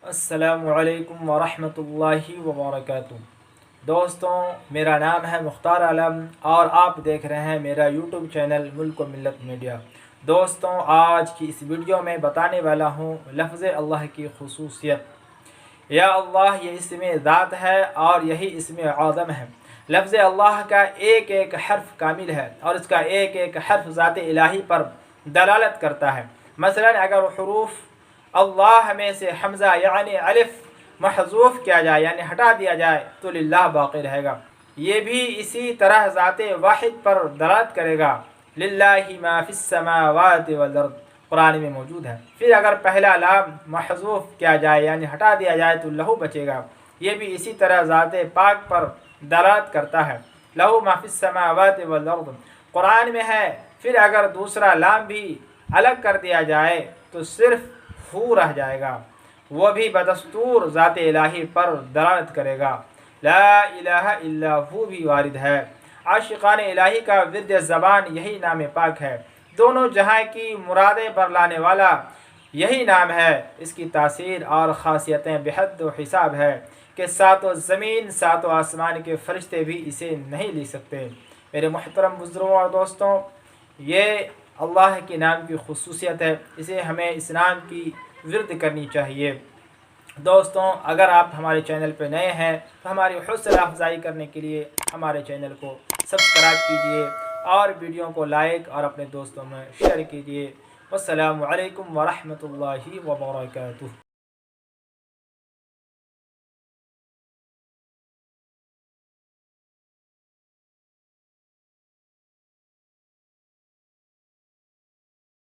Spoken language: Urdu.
السلام علیکم ورحمۃ اللہ وبرکاتہ۔ دوستوں، میرا نام ہے مختار عالم اور آپ دیکھ رہے ہیں میرا یوٹیوب چینل ملک و ملت میڈیا۔ دوستوں، آج کی اس ویڈیو میں بتانے والا ہوں لفظ اللہ کی خصوصیت۔ یا اللہ یہ اسم ذات ہے اور یہی اسم اعظم ہے۔ لفظ اللہ کا ایک ایک حرف کامل ہے اور اس کا ایک ایک حرف ذات الہی پر دلالت کرتا ہے۔ مثلا اگر حروف اللہ میں سے حمزہ یعنی الف محذوف کیا جائے یعنی ہٹا دیا جائے تو للہ باقی رہے گا۔ یہ بھی اسی طرح ذات واحد پر دلالت کرے گا۔ للہ ما فی السماوات والارض قرآن میں موجود ہے۔ پھر اگر پہلا لام محذوف کیا جائے یعنی ہٹا دیا جائے تو لہو بچے گا۔ یہ بھی اسی طرح ذات پاک پر دلالت کرتا ہے۔ لہو ما فی السماوات والارض قرآن میں ہے۔ پھر اگر دوسرا لام بھی الگ کر دیا جائے تو صرف ہو رہ جائے گا، وہ بھی بدستور ذات الہی پر دلالت کرے گا۔ لا الہ الا ہو بھی وارد ہے۔ عاشقان الہی کا ورد زبان یہی نام پاک ہے۔ دونوں جہاں کی مرادیں برلانے والا یہی نام ہے۔ اس کی تاثیر اور خاصیتیں بحد و حساب ہے کہ ساتوں زمین ساتوں آسمان کے فرشتے بھی اسے نہیں لے سکتے۔ میرے محترم بزرگوں اور دوستوں، یہ اللہ کے نام کی خصوصیت ہے، اسے ہمیں اس نام کی ورد کرنی چاہیے۔ دوستوں، اگر آپ ہمارے چینل پہ نئے ہیں تو ہماری حوصلہ افزائی کرنے کے لیے ہمارے چینل کو سبسکرائب کیجیے اور ویڈیو کو لائک اور اپنے دوستوں میں شیئر کیجیے۔ والسلام علیکم ورحمۃ اللہ وبرکاتہ۔